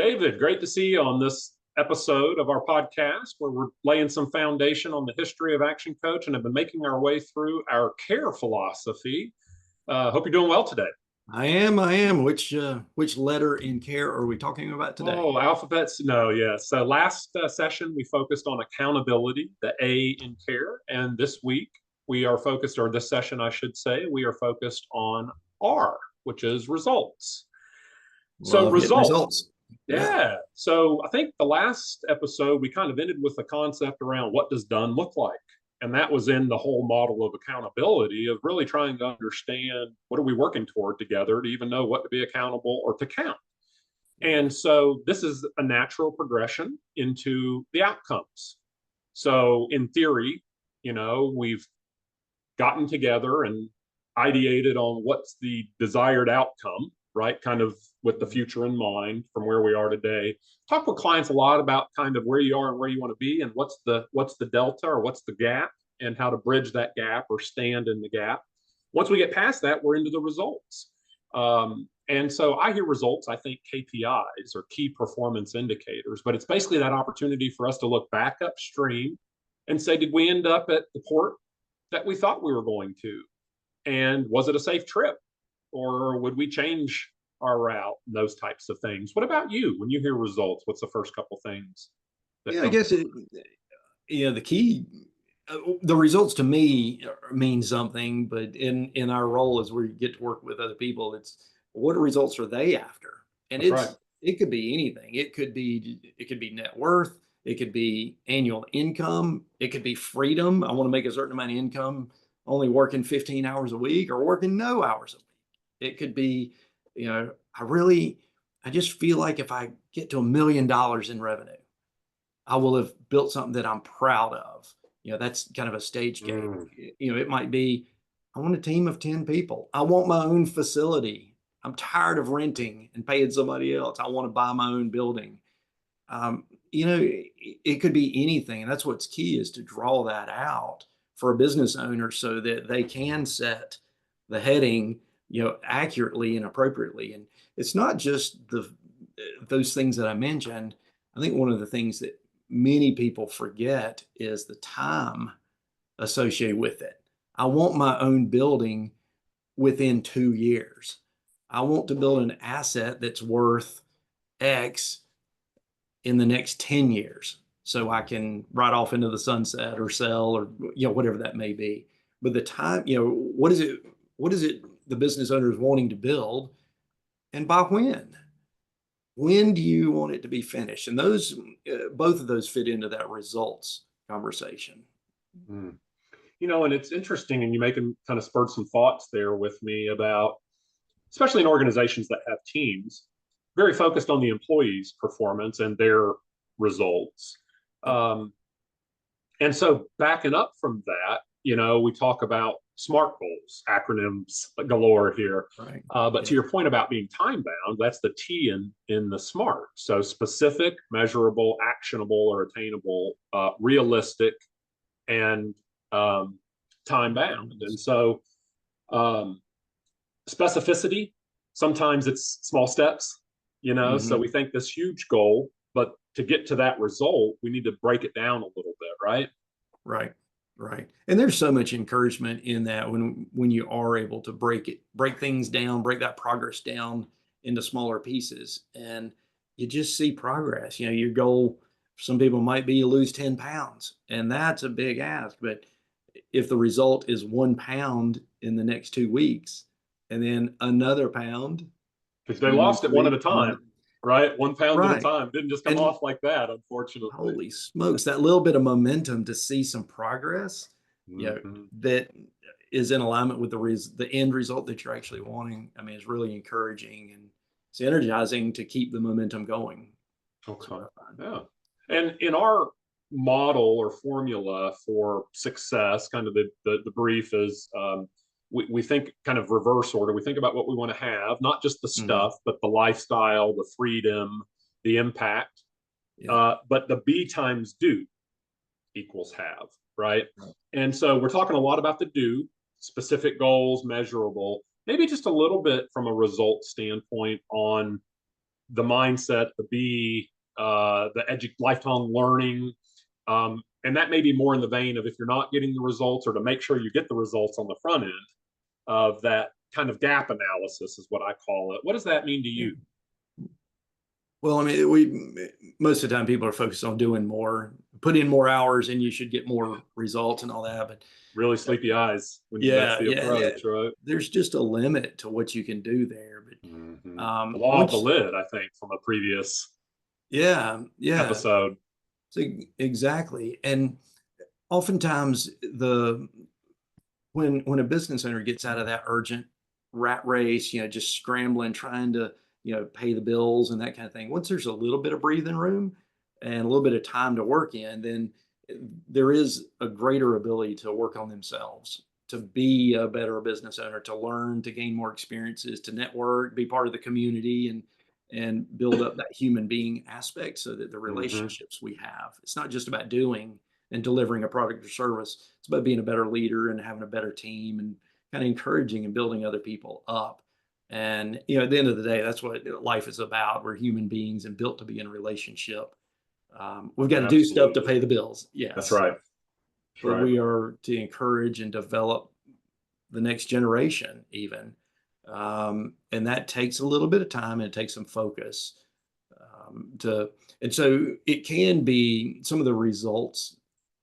David, great to see you on this episode of our podcast where we're laying some foundation on the history of Action Coach and have been making our way through our care philosophy. Hope you're doing well today. I am. Which letter in care are we talking about today? Oh, alphabets. No, yes. So last session we focused on accountability, the A in care. And this week we are focused, or this session, I should say, we are focused on R, which is results. So Love getting results. results. Yeah. So I think the last episode, we kind of ended with the concept around what does done look like? And that was in the whole model of accountability of really trying to understand what are we working toward together to even know what to be accountable or to count. And so this is a natural progression into the outcomes. So in theory, we've gotten together and ideated on what's the desired outcome, right? Kind of with the future in mind from where we are today. Talk with clients a lot about kind of where you are and where you want to be and what's the delta or what's the gap and how to bridge that gap or stand in the gap. Once we get past that, we're into the results. And so I hear results, I think KPIs or key performance indicators, but it's basically that opportunity for us to look back upstream and say, did we end up at the port that we thought we were going to? And was it a safe trip? Or would we change our route? Those types of things. What about you? When you hear results, what's the first couple things? I guess the key, the results to me mean something, but in our role as we get to work with other people, it's what results are they after? And it could be anything. It could be net worth. It could be annual income. It could be freedom. I want to make a certain amount of income, only working 15 hours a week or working no hours a week. It could be, I just feel like if I get to $1 million in revenue, I will have built something that I'm proud of. That's kind of a stage game. It might be, I want a team of 10 people. I want my own facility. I'm tired of renting and paying somebody else. I want to buy my own building. It could be anything. And that's what's key is to draw that out for a business owner so that they can set the heading accurately and appropriately. And it's not just those things that I mentioned. I think one of the things that many people forget is the time associated with it. I want my own building within 2 years. I want to build an asset that's worth X in the next 10 years. So I can ride off into the sunset or sell or, whatever that may be. But the time, what is it the business owner is wanting to build and by when? When do you want it to be finished? And those, both of those fit into that results conversation. And it's interesting, and you make them kind of spurred some thoughts there with me about, especially in organizations that have teams, very focused on the employees' performance and their results. And so backing up from that, we talk about SMART goals, acronyms galore here. Right. But to your point about being time bound, that's the T in the SMART. So specific, measurable, actionable or attainable, realistic, and time bound. And so specificity, sometimes it's small steps, so we think this huge goal, but to get to that result, we need to break it down a little bit, right? Right. And there's so much encouragement in that when you are able to break things down, break that progress down into smaller pieces, and you just see progress. Your goal, some people might be you lose 10 pounds, and that's a big ask. But if the result is 1 pound in the next 2 weeks, and then another pound, because they lost it one at a time. Right? 1 pound at a time. Didn't just come off like that, unfortunately. Holy smokes. That little bit of momentum to see some progress, that is in alignment with the end result that you're actually wanting. I mean, it's really encouraging and it's energizing to keep the momentum going. Okay. Yeah. And in our model or formula for success, kind of the brief is, we think kind of reverse order. We think about what we want to have, not just the stuff, but the lifestyle, the freedom, the impact. But the B times do equals have, right? And so we're talking a lot about the do, specific goals, measurable, maybe just a little bit from a result standpoint on the mindset, the B, lifelong learning. And that may be more in the vein of if you're not getting the results, or to make sure you get the results on the front end of that kind of gap analysis is what I call it. What does that mean to Yeah. you? Well, I mean, we most of the time people are focused on doing more, put in more hours, and you should get more results and all that. But Really sleepy eyes when that's yeah, the yeah, approach, right? there's just a limit to what you can do there. But The law of the once, lid, I think, from a previous yeah, yeah, episode. so exactly. And oftentimes when a business owner gets out of that urgent rat race, just scrambling, trying to, pay the bills and that kind of thing, once there's a little bit of breathing room and a little bit of time to work in, then there is a greater ability to work on themselves, to be a better business owner, to learn, to gain more experiences, to network, be part of the community, and build up that human being aspect, so that the Mm-hmm. relationships we have, it's not just about doing and delivering a product or service. It's about being a better leader and having a better team, and kind of encouraging and building other people up. And at the end of the day, that's what life is about. We're human beings and built to be in a relationship. We've got to do stuff to Absolutely. pay the bills, That's yes, right. That's but right. we are to encourage and develop the next generation, even. And that takes a little bit of time, and it takes some focus. To And so it can be, some of the results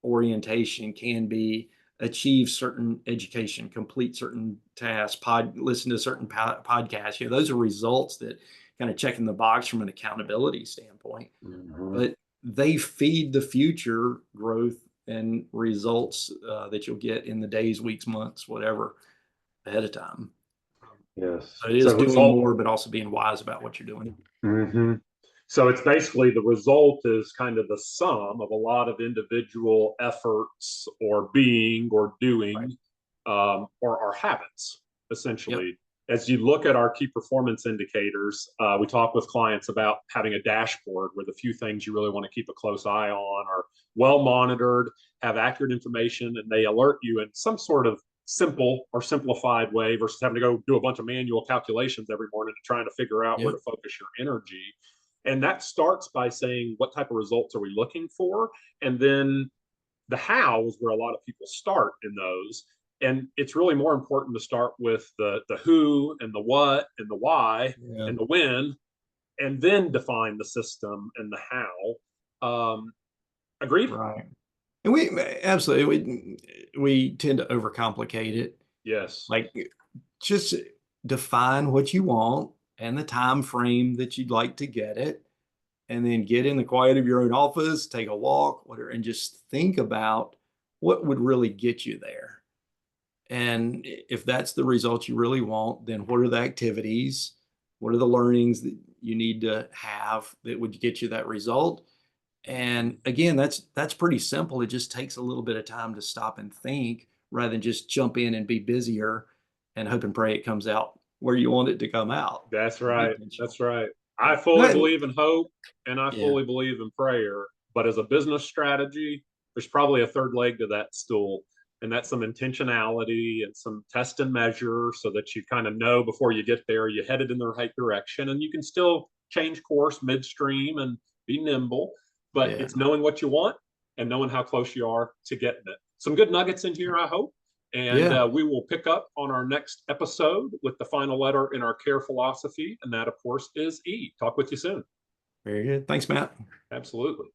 orientation can be achieve certain education, complete certain tasks, listen to certain podcasts. Those are results that kind of checking the box from an accountability standpoint, Mm-hmm. but they feed the future growth and results that you'll get in the days, weeks, months, whatever, ahead of time. Yes. So it is So doing result. more, but also being wise about what you're doing. Mm-hmm. So it's basically the result is kind of the sum of a lot of individual efforts or being or Right. doing, or our habits, Yep. essentially. As you look at our key performance indicators, we talk with clients about having a dashboard where the few things you really want to keep a close eye on are well monitored, have accurate information, and they alert you in some sort of simple or simplified way versus having to go do a bunch of manual calculations every morning and trying to figure out where Yep. to focus your energy. And that starts by saying, what type of results are we looking for? And then the how is where a lot of people start in those. And it's really more important to start with the who and the what and the why Yeah. and the when, and then define the system and the how. Agreed? Right. And we absolutely, we tend to overcomplicate it. Yes. Like, just define what you want and the time frame that you'd like to get it, and then get in the quiet of your own office, take a walk, whatever, and just think about what would really get you there. And if that's the result you really want, then what are the activities? What are the learnings that you need to have that would get you that result? And again, that's pretty simple. It just takes a little bit of time to stop and think, rather than just jump in and be busier and hope and pray it comes out where you want it to come out. That's Be right. intentional. That's right. I Yeah. fully believe in hope and I Yeah. fully believe in prayer. But as a business strategy, there's probably a third leg to that stool. And that's some intentionality and some test and measure so that you kind of know before you get there, you headed in the right direction, and you can still change course midstream and be nimble. But Yeah. it's knowing what you want and knowing how close you are to getting it. Some good nuggets in here, I hope. And Yeah. we will pick up on our next episode with the final letter in our care philosophy. And that, of course, is E. Talk with you soon. Very good. Thanks, Matt. Absolutely.